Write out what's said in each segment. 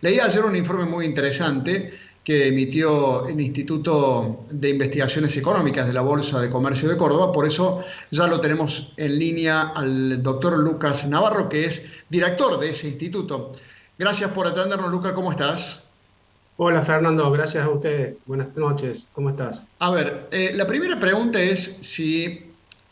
Leí ayer un informe muy interesante que emitió el Instituto de Investigaciones Económicas de la Bolsa de Comercio de Córdoba, por eso ya lo tenemos en línea al doctor Lucas Navarro, que es director de ese instituto. Gracias por atendernos, Lucas, ¿cómo estás? Hola Fernando, gracias a usted. Buenas noches, ¿cómo estás? A ver, la primera pregunta es si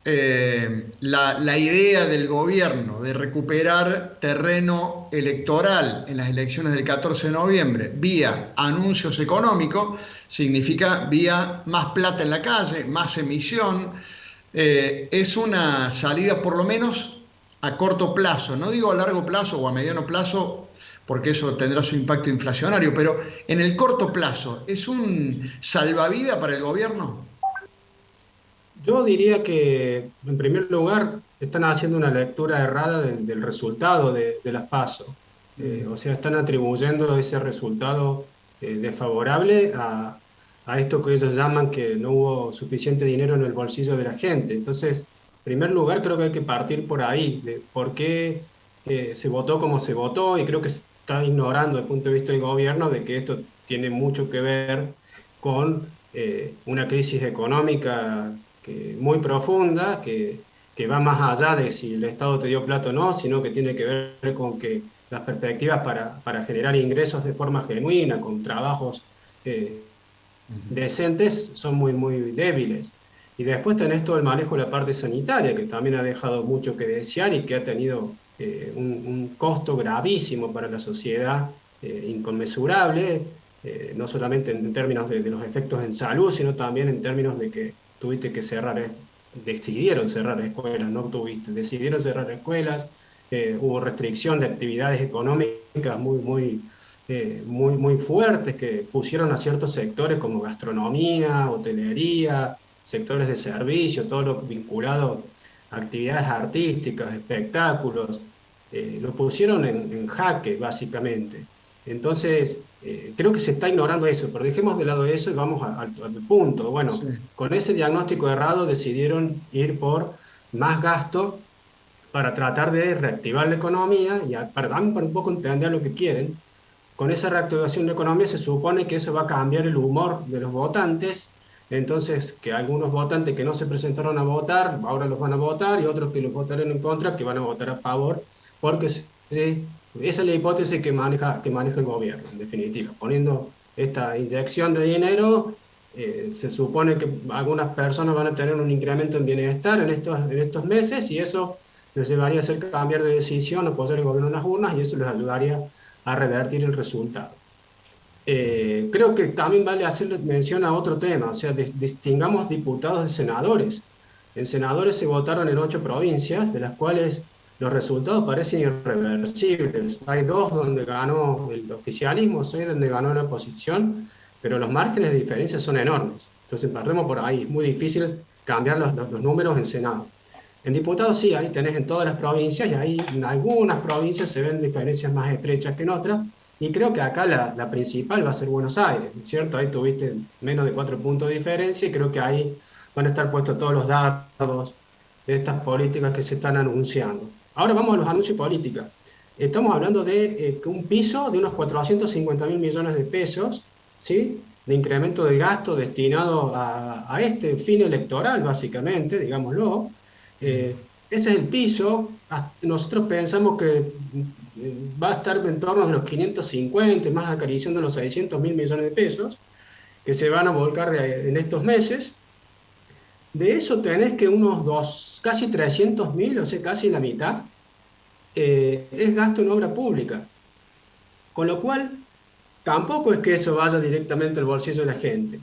la idea del gobierno de recuperar terreno electoral en las elecciones del 14 de noviembre vía anuncios económicos significa vía más plata en la calle, más emisión. Es una salida por lo menos a corto plazo, no digo a largo plazo o a mediano plazo, porque eso tendrá su impacto inflacionario, pero en el corto plazo, ¿es un salvavidas para el gobierno? Yo diría que, en primer lugar, están haciendo una lectura errada del resultado de las PASO. O sea, están atribuyendo ese resultado desfavorable a esto que ellos llaman que no hubo suficiente dinero en el bolsillo de la gente. Entonces, en primer lugar, creo que hay que partir por ahí, de por qué se votó como se votó, y creo que se está ignorando desde el punto de vista del gobierno de que esto tiene mucho que ver con una crisis económica muy profunda, que va más allá de si el Estado te dio plata o no, sino que tiene que ver con que las perspectivas para generar ingresos de forma genuina, con trabajos eh, decentes, son muy débiles. Y después tenés todo el manejo de la parte sanitaria, que también ha dejado mucho que desear y que ha tenido un costo gravísimo para la sociedad, inconmensurable, no solamente en términos de los efectos en salud, sino también en términos de que tuviste que cerrar, decidieron cerrar escuelas, no tuviste, decidieron cerrar escuelas, hubo restricción de actividades económicas muy fuertes que pusieron a ciertos sectores como gastronomía, hotelería, sectores de servicio, todo lo vinculado a actividades artísticas, espectáculos, lo pusieron en jaque, básicamente. Entonces, creo que se está ignorando eso, pero dejemos de lado eso y vamos al punto. Bueno, Sí. con ese diagnóstico errado decidieron ir por más gasto para tratar de reactivar la economía y para un poco entender lo que quieren. Con esa reactivación de la economía se supone que eso va a cambiar el humor de los votantes, entonces que algunos votantes que no se presentaron a votar, ahora los van a votar, y otros que los votaron en contra, que van a votar a favor, porque esa es la hipótesis que maneja el gobierno, en definitiva. Poniendo esta inyección de dinero, se supone que algunas personas van a tener un incremento en bienestar en estos meses, y eso les llevaría a hacer cambiar de decisión, apoyar el gobierno en las urnas, y eso les ayudaría a revertir el resultado. Creo que también vale hacer mención a otro tema, o sea, distingamos diputados de senadores. En senadores se votaron en 8 provincias, de las cuales los resultados parecen irreversibles. Hay 2 donde ganó el oficialismo, 6 donde ganó la oposición, pero los márgenes de diferencia son enormes. Entonces, partimos por ahí. Es muy difícil cambiar los números en Senado. En diputados sí, ahí tenés en todas las provincias, y ahí en algunas provincias se ven diferencias más estrechas que en otras, y creo que acá la principal va a ser Buenos Aires, ¿no es cierto? Ahí tuviste menos de 4 puntos de diferencia, y creo que ahí van a estar puestos todos los datos de estas políticas que se están anunciando. Ahora vamos a los anuncios políticos. Estamos hablando de un piso de unos 450.000 millones de pesos, ¿sí? De incremento del gasto destinado a este fin electoral, básicamente, digámoslo. Ese es el piso. Nosotros pensamos que va a estar en torno a los 550, más acariciando los 600.000 millones de pesos, que se van a volcar en estos meses. De eso tenés que unos casi 300.000, o sea, casi la mitad, es gasto en obra pública. Con lo cual, tampoco es que eso vaya directamente al bolsillo de la gente.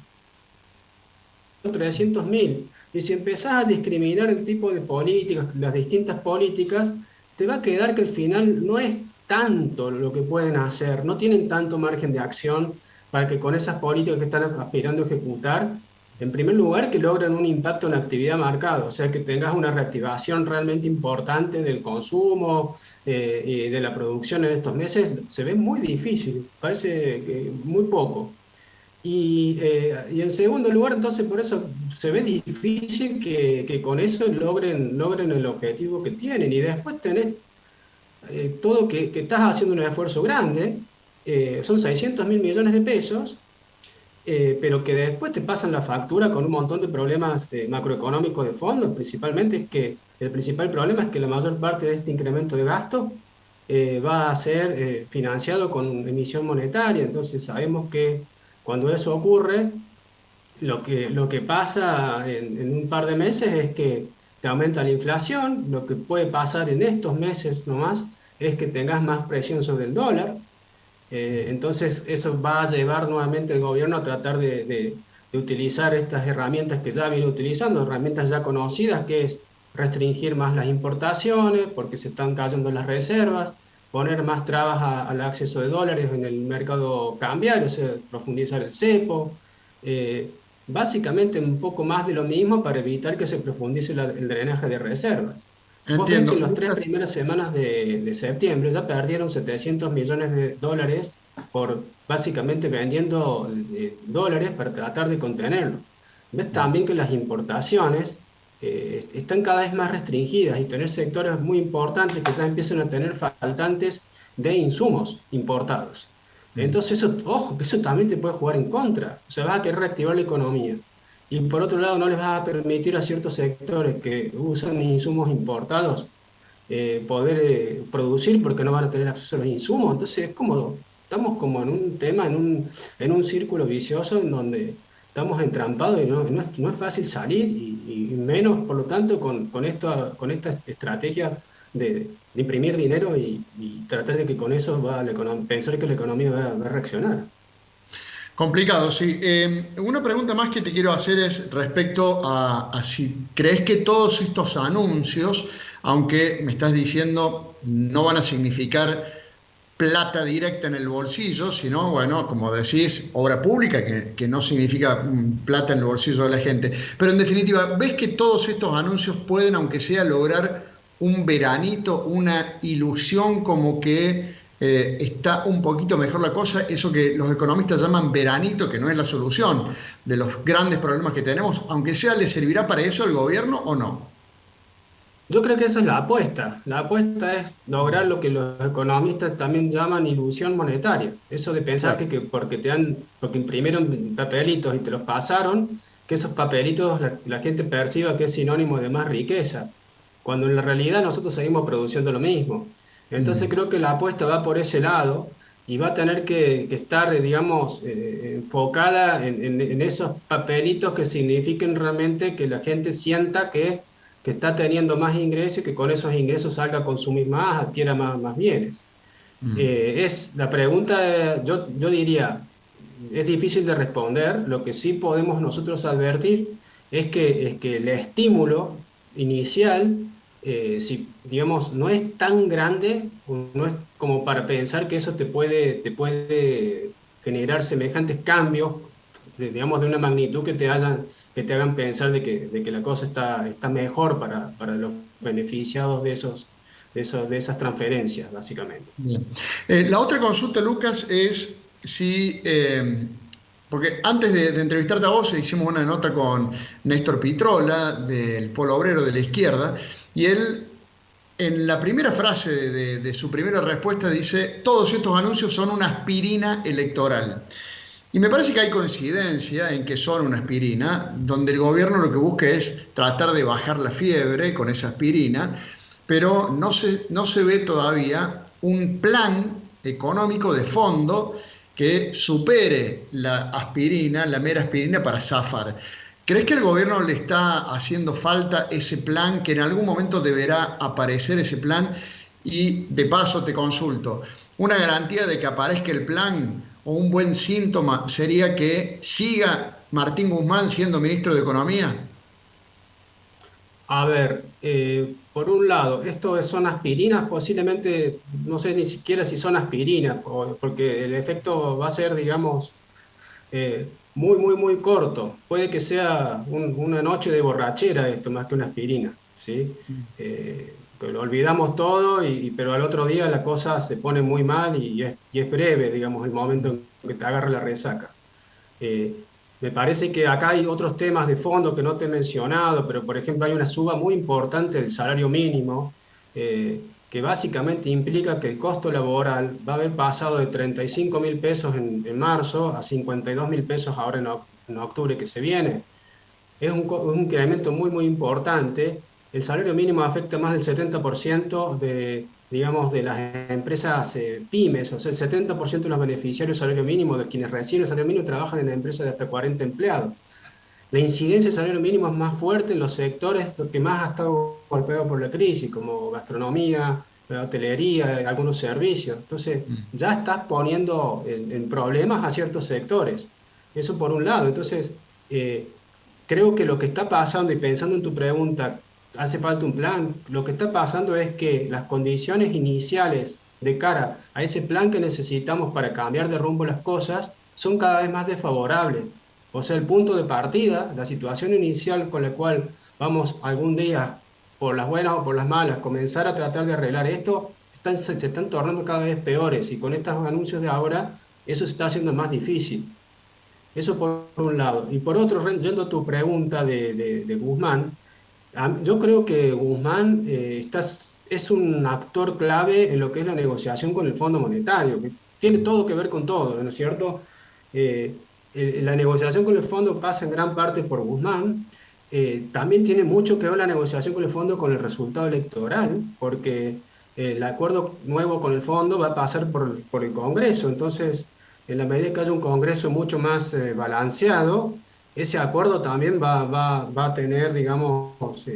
300.000. Y si empezás a discriminar el tipo de políticas, las distintas políticas, te va a quedar que al final no es tanto lo que pueden hacer, no tienen tanto margen de acción para que con esas políticas que están aspirando a ejecutar, en primer lugar, que logren un impacto en la actividad marcada, o sea, que tengas una reactivación realmente importante del consumo y de la producción en estos meses, se ve muy difícil, parece muy poco. Y en segundo lugar, entonces, por eso se ve difícil que con eso logren el objetivo que tienen. Y después tenés todo que estás haciendo un esfuerzo grande, son 600.000 millones de pesos, pero que después te pasan la factura con un montón de problemas macroeconómicos de fondo. Principalmente es que el principal problema es que la mayor parte de este incremento de gasto va a ser financiado con emisión monetaria. Entonces sabemos que cuando eso ocurre, lo que pasa en un par de meses es que te aumenta la inflación. Lo que puede pasar en estos meses nomás es que tengas más presión sobre el dólar. Entonces eso va a llevar nuevamente al gobierno a tratar de utilizar estas herramientas que ya viene utilizando, herramientas ya conocidas, que es restringir más las importaciones porque se están cayendo las reservas, poner más trabas al acceso de dólares en el mercado cambiario, o sea, profundizar el cepo. Básicamente un poco más de lo mismo para evitar que se profundice el drenaje de reservas. Vos ves Entiendo. que en las tres Lucas, primeras semanas de septiembre ya perdieron 700 millones de dólares por básicamente vendiendo dólares para tratar de contenerlo. Ves también que las importaciones están cada vez más restringidas y tener sectores muy importantes que ya empiezan a tener faltantes de insumos importados. Entonces, eso, ojo, que eso también te puede jugar en contra. O sea, vas a querer reactivar la economía. Y por otro lado, no les vas a permitir a ciertos sectores que usan insumos importados poder producir porque no van a tener acceso a los insumos. Entonces, es como, estamos como en un tema, en un círculo vicioso en donde estamos entrampados y no es fácil salir y menos, por lo tanto, con esta estrategia de imprimir dinero y tratar de que con eso pensar que la economía va a reaccionar. complicado, sí. Una pregunta más que te quiero hacer es respecto a si crees que todos estos anuncios, aunque me estás diciendo no van a significar plata directa en el bolsillo, sino, bueno, como decís, obra pública, que no significa plata en el bolsillo de la gente. Pero en definitiva, ¿ves que todos estos anuncios pueden, aunque sea, lograr un veranito, una ilusión como que está un poquito mejor la cosa? Eso que los economistas llaman veranito, que no es la solución de los grandes problemas que tenemos, aunque sea, ¿le servirá para eso al gobierno o no? Yo creo que esa es la apuesta. La apuesta es lograr lo que los economistas también llaman ilusión monetaria. Eso de pensar Claro. que porque imprimieron papelitos y te los pasaron, que esos papelitos la gente perciba que es sinónimo de más riqueza, cuando en la realidad nosotros seguimos produciendo lo mismo. Entonces Mm, creo que la apuesta va por ese lado y va a tener que estar, digamos, enfocada en esos papelitos que signifiquen realmente que la gente sienta que está teniendo más ingresos y que con esos ingresos salga a consumir más, adquiera más bienes. mm. Es la pregunta, yo diría, es difícil de responder. Lo que sí podemos nosotros advertir es que el estímulo inicial, si digamos, no es tan grande, o no es como para pensar que eso te puede generar semejantes cambios, digamos, de una magnitud que te hagan pensar de que la cosa está mejor para los beneficiados de esas transferencias, básicamente. Bien. La otra consulta, Lucas, es si, porque antes de entrevistarte a vos, hicimos una nota con Néstor Pitrola, del Polo Obrero de la Izquierda, y él, en la primera frase de su primera respuesta, dice: todos estos anuncios son una aspirina electoral. Y me parece que hay coincidencia en que son una aspirina, donde el gobierno lo que busca es tratar de bajar la fiebre con esa aspirina, pero no se ve todavía un plan económico de fondo que supere la aspirina, la mera aspirina para zafar. ¿Crees que al gobierno le está haciendo falta ese plan, que en algún momento deberá aparecer ese plan? Y de paso te consulto, una garantía de que aparezca el plan o un buen síntoma sería que siga Martín Guzmán siendo ministro de Economía. A ver, por un lado, esto son aspirinas, posiblemente, no sé ni siquiera si son aspirinas, porque el efecto va a ser, digamos, muy, muy, muy corto. Puede que sea una noche de borrachera esto, más que una aspirina, ¿sí? Que lo olvidamos todo, pero al otro día la cosa se pone muy mal y es breve, digamos, el momento en que te agarra la resaca. Eh, Me parece que acá hay otros temas de fondo que no te he mencionado, pero por ejemplo hay una suba muy importante del salario mínimo. que básicamente implica que el costo laboral va a haber pasado de 35.000 pesos en marzo a 52.000 pesos ahora en octubre que se viene. Es un incremento muy, muy importante. El salario mínimo afecta más del 70% de, digamos, de las empresas pymes, o sea, el 70% de los beneficiarios del salario mínimo, de quienes reciben el salario mínimo, trabajan en empresas de hasta 40 empleados. La incidencia del salario mínimo es más fuerte en los sectores que más ha estado golpeado por la crisis, como gastronomía, hotelería, algunos servicios. Entonces, Mm. ya estás poniendo en problemas a ciertos sectores. Eso por un lado. Entonces, eh, creo que lo que está pasando, y pensando en tu pregunta, ¿hace falta un plan? Lo que está pasando es que las condiciones iniciales de cara a ese plan que necesitamos para cambiar de rumbo las cosas son cada vez más desfavorables. O sea, el punto de partida, la situación inicial con la cual vamos algún día, por las buenas o por las malas, comenzar a tratar de arreglar esto, se están tornando cada vez peores y con estos anuncios de ahora, eso se está haciendo más difícil. Eso por un lado. Y por otro, yendo a tu pregunta de Guzmán, yo creo que Guzmán es un actor clave en lo que es la negociación con el Fondo Monetario, que tiene todo que ver con todo, ¿no es cierto? La negociación con el fondo pasa en gran parte por Guzmán. También tiene mucho que ver la negociación con el fondo con el resultado electoral, porque el acuerdo nuevo con el fondo va a pasar por el Congreso. Entonces, en la medida que haya un Congreso mucho más balanceado, ese acuerdo también va a tener, digamos,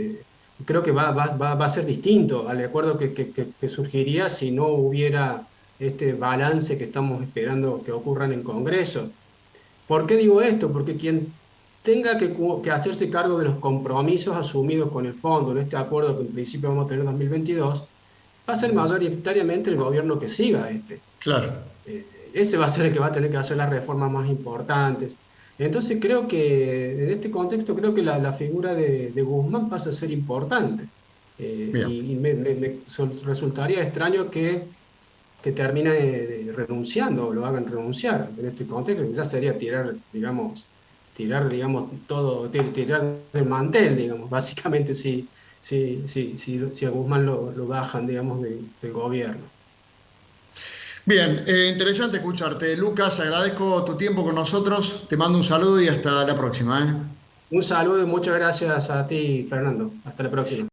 creo que va a ser distinto al acuerdo que surgiría si no hubiera este balance que estamos esperando que ocurra en el Congreso. ¿Por qué digo esto? Porque quien tenga que hacerse cargo de los compromisos asumidos con el fondo en este acuerdo que en principio vamos a tener en 2022, va a ser mayoritariamente el gobierno que siga este. Claro. Ese va a ser el que va a tener que hacer las reformas más importantes. Entonces creo que en este contexto creo que la figura de Guzmán pasa a ser importante. Bien. Y resultaría extraño que termine renunciando o lo hagan renunciar en este contexto. Quizás sería digamos, todo, tirar el mantel, digamos, básicamente si a Guzmán lo bajan, digamos, del gobierno. Bien, interesante escucharte. Lucas, agradezco tu tiempo con nosotros. Te mando un saludo y hasta la próxima, ¿eh? Un saludo y muchas gracias a ti, Fernando. Hasta la próxima.